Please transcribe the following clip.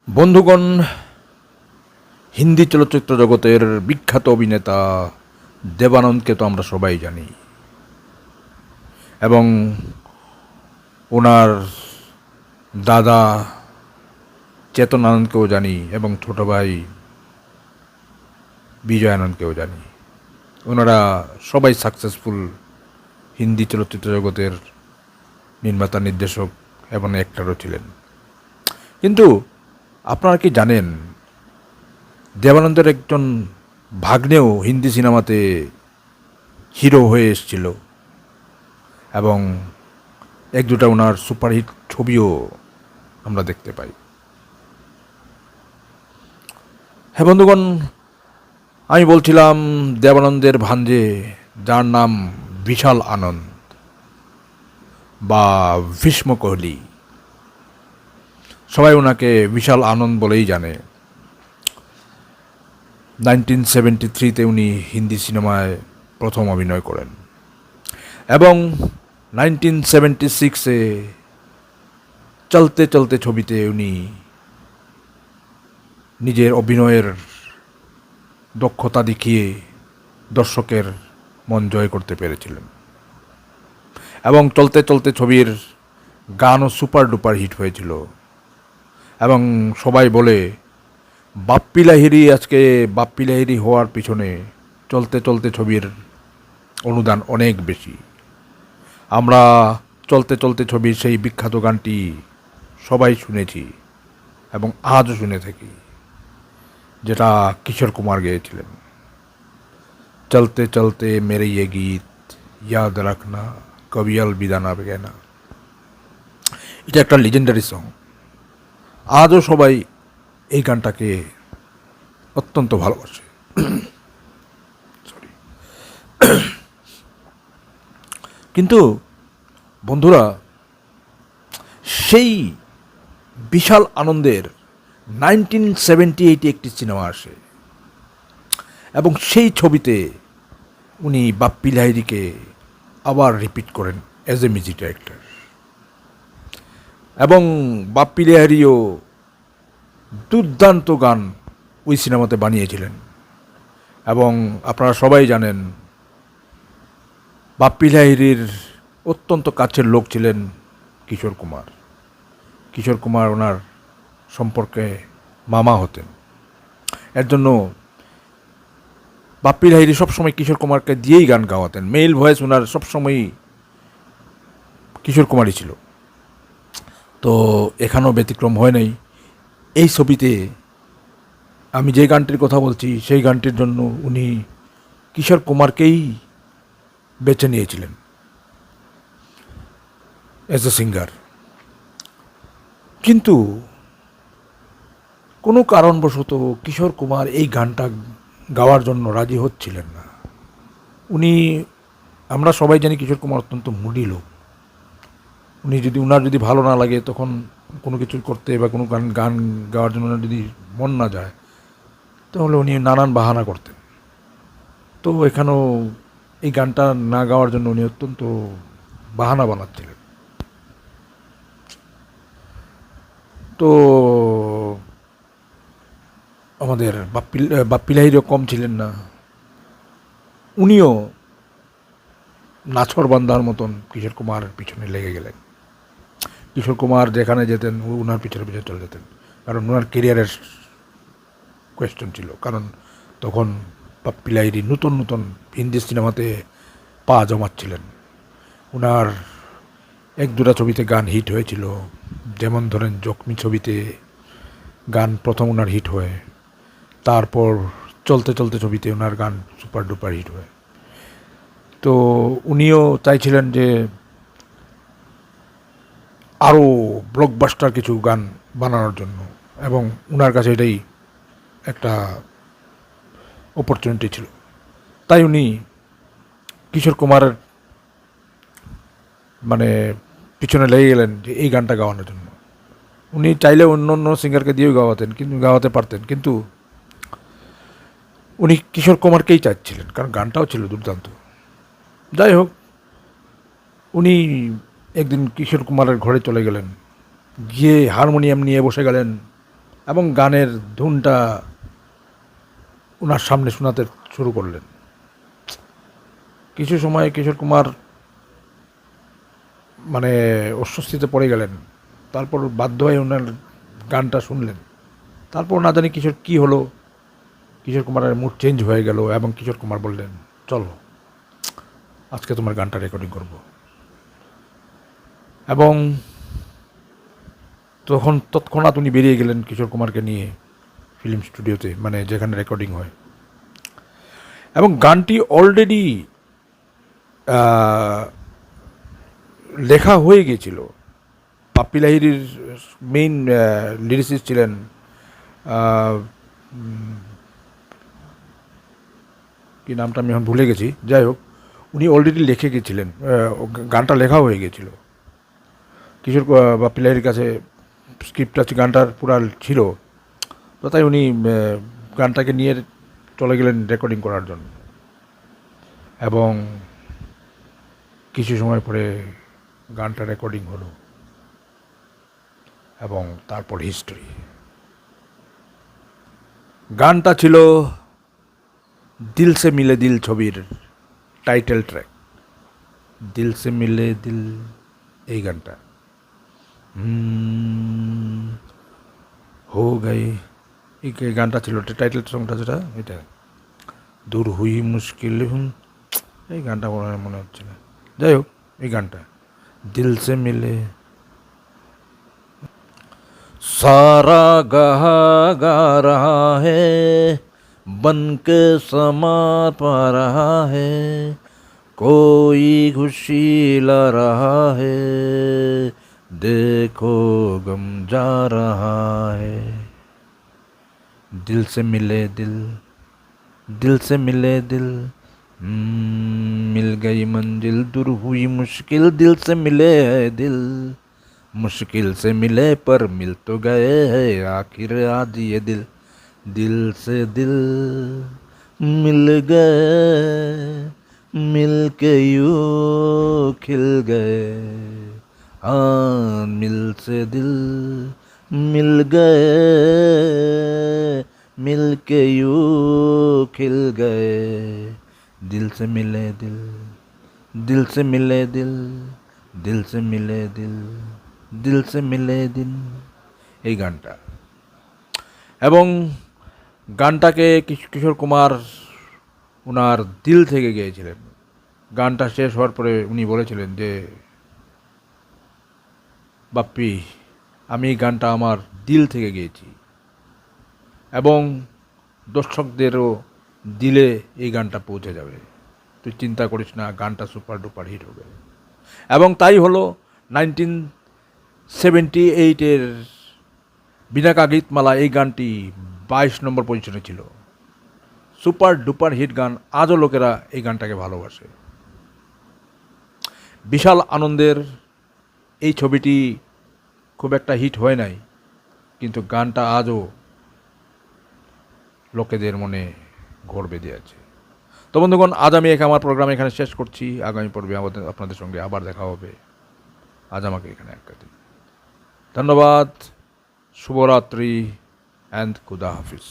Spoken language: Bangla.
বন্ধুগণ, হিন্দি চলচ্চিত্র জগতের বিখ্যাত অভিনেতা দেবানন্দকে তো আমরা সবাই জানি এবং ওনার দাদা চেতন আনন্দকেও জানি এবং ছোট ভাই বিজয় আনন্দকেও জানি। ওনারা সবাই সাকসেসফুল হিন্দি চলচ্চিত্র জগতের নির্মাতা, নির্দেশক এবং অ্যাক্টরও ছিলেন। কিন্তু আপনারা কি জানেন, দেবানন্দের একজন ভাগ্নেও হিন্দি সিনেমাতে হিরো হয়ে এসেছিল এবং এক দুটা ওনার সুপারহিট ছবিও আমরা দেখতে পাই। হ্যাঁ বন্ধুগণ, আমি বলছিলাম দেবানন্দের ভাঞ্জে, যার নাম বিশাল আনন্দ বা ভীষ্ম কোহলি। সবাই ওনাকে বিশাল আনন্দ বলেই জানে। 1973-তে উনি হিন্দি সিনেমায় প্রথম অভিনয় করেন এবং 1976-এ চলতে চলতে ছবিতে উনি নিজের অভিনয়ের দক্ষতা দেখিয়ে দর্শকের মন জয় করতে পেরেছিলেন এবং চলতে চলতে ছবির গানও সুপার ডুপার হিট হয়েছিল এবং সবাই বলে বাপ্পি লাহিড়ী হওয়ার পিছনে চলতে চলতে ছবির অনুদান অনেক বেশি। আমরা চলতে চলতে ছবির সেই বিখ্যাত গানটি সবাই শুনেছি এবং আজও শুনে থাকি, যেটা কিশোর কুমার গেয়েছিলেন। চলতে চলতে মেরে ये গীত ইয়াদ রাখনা কবি अलविदा ना कहना। এটা একটা লিজেন্ডারি সং। আজও সবাই এই গানটাকে অত্যন্ত ভালোবাসে। সরি। কিন্তু বন্ধুরা, সেই বিশাল আনন্দের 1978-এ একটি সিনেমা আসে এবং সেই ছবিতে উনি বাপ্পি লাহিড়ীকে আবার রিপিট করেন অ্যাজ এ মিউজিক ডাইরেক্টর এবং বাপ্পি লাহিড়ীও দুর্দান্ত গান ওই সিনেমাতে বানিয়েছিলেন এবং আপনারা সবাই জানেন বাপ্পি লাহিড়ীর অত্যন্ত কাছের লোক ছিলেন কিশোর কুমার। কিশোর কুমার ওনার সম্পর্কে মামা হতেন। এর জন্য বাপ্পি লাহিড়ী সবসময় কিশোর কুমারকে দিয়েই গান গাওয়াতেন। মেল ভয়েস ওনার সবসময়ই কিশোর কুমারই ছিল। তো এখানেও ব্যতিক্রম হয় নাই। এই ছবিতে আমি যে গানটির কথা বলছি, সেই গানটির জন্য উনি কিশোর কুমারকেই বেছে নিয়েছিলেন অ্যাজ এ সিঙ্গার। কিন্তু কোনো কারণবশত কিশোর কুমার এই গানটা গাওয়ার জন্য রাজি হচ্ছিলেন না। আমরা সবাই জানি কিশোর কুমার অত্যন্ত মুডি লোক। উনার যদি ভালো না লাগে, তখন কোনো কিছু করতে বা কোনো গান গাওয়ার জন্য যদি মন না যায়, তাহলে উনি নানান বাহানা করতেন। তো এখানেও এই গানটা না গাওয়ার জন্য উনি অত্যন্ত বাহানা বানাচ্ছিলেন। তো আমাদের বাপ্পি লাহিড়ীও কম ছিলেন না। উনিও নাছর বান্দার মতন কিশোর কুমার পিছনে লেগে গেলেন। কিশোর কুমার যেখানে যেতেন উনার পিছনে পিছনে চলে যেতেন, কারণ ওনার কেরিয়ারের কোয়েশ্চেন ছিল। কারণ তখন বাপ্পি লাহিড়ী নতুন নতুন হিন্দি সিনেমাতে পা জমাচ্ছিলেন। ওনার এক দুটা ছবিতে গান হিট হয়েছিল, যেমন ধরেন জখমি ছবিতে গান প্রথম ওনার হিট হয়, তারপর চলতে চলতে ছবিতে ওনার গান সুপার ডুপার হিট হয়। তো উনিও চাইছিলেন যে আরও ব্লকবাস্টার কিছু গান বানানোর জন্য, এবং ওনার কাছে এটাই একটা অপরচুনিটি ছিল। তাই উনি কিশোর কুমারের পিছনে লেগে গেলেন যে এই গানটা গাওয়ানোর জন্য। উনি চাইলে অন্য অন্য সিঙ্গারকে দিয়েও গাওয়াতে পারতেন, কিন্তু উনি কিশোর কুমারকেই চাচ্ছিলেন, কারণ গানটাও ছিল দুর্দান্ত। যাই হোক, উনি একদিন কিশোর কুমারের ঘরে চলে গেলেন, গিয়ে হারমোনিয়াম নিয়ে বসে গেলেন এবং গানের ধুনটা ওনার সামনে শোনাতে শুরু করলেন। কিছু সময় কিশোর কুমার মানে অস্বস্তিতে পড়ে গেলেন। তারপর বাধ্য হয়ে ওনার গানটা শুনলেন। তারপর না জানি কিশোর কী হলো, কিশোর কুমারের মুড চেঞ্জ হয়ে গেল এবং কিশোর কুমার বললেন, চলো আজকে তোমার গানটা রেকর্ডিং করব। এবং তৎক্ষণাৎ উনি বেরিয়ে গেলেন কিশোর কুমারকে নিয়ে ফিল্ম স্টুডিওতে, মানে যেখানে রেকর্ডিং হয়। এবং গানটি অলরেডি লেখা হয়ে গিয়েছিল। পাপ্পি লাহিড়ীর মেইন লিরিসিস্ট ছিলেন কি নামটা আমি এখন ভুলে গেছি, যাই হোক উনি অলরেডি লিখে গেছিলেন, গানটা লেখা হয়ে গেছিল। কিশোর বাপ্পি লাহিড়ীর কাছে স্ক্রিপ্ট আছে, গানটার পুরা ছিল, তো তাই উনি গানটাকে নিয়ে চলে গেলেন রেকর্ডিং করার জন্য। এবং কিছু সময় পরে গানটা রেকর্ডিং হলো এবং তারপর হিস্টোরি। গানটা ছিল দিল সে মিলে দিল ছবির টাইটেল ট্র্যাক, দিল সে মিলে দিল, এই গানটা হো গায়ে, এই গানটা ছিল টাইটেল সংটা, যেটা এটা দূর হুই মুশকিল হুম, এই গানটা মনে হচ্ছে না, যাই হোক এই গানটা দিল সে মিলে सारा गहा गा रहा है बन के समा पा रहा है कोई खुशी ला रहा है देखो गम जा रहा है दिल से मिले दिल, दिल से मिले दिल, मिल गई मंजिल दूर हुई मुश्किल, दिल से मिले है दिल, मुश्किल से मिले पर मिल तो गए हैं आखिर आज ये दिल, दिल से दिल मिल गए, मिल के यूं खिल गए, हाँ मिल से दिल मिल गए, मिल के यूं खिल गए, दिल से मिले दिल, दिल से मिले दिल, दिल से मिले दिल, দিল সে মিলে দিল, এই গানটা। এবং গানটাকে কিশোর কুমার ওনার দিল থেকে গেয়েছিলেন। গানটা শেষ হওয়ার পরে উনি বলেছিলেন যে বাপ্পি, আমি এই গানটা আমার দিল থেকে গেয়েছি এবং দর্শকদেরও দিলে এই গানটা পৌঁছে যাবে, তুই চিন্তা করিস না, গানটা সুপার ডুপার হিট হবে। এবং তাই হলো। 1978-এর বিনাকা গীতমালা এই গানটি 22 নম্বর পজিশনে ছিল। সুপার ডুপার হিট গান, আজও লোকেরা এই গানটাকে ভালোবাসে। বিশাল আনন্দের এই ছবিটি খুব একটা হিট হয় নাই, কিন্তু গানটা আজও লোকেদের মনে ঘোর বেঁধে আছে। তো বন্ধুগণ, আজ আমি আমার প্রোগ্রাম এখানে শেষ করছি। আগামী পর্বে আপনাদের সঙ্গে আবার দেখা হবে। আজ আমাকে এখানে একটা দিন। ধন্যবাদ, শুভরাত্রি অ্যান্ড খুদা হাফিজ।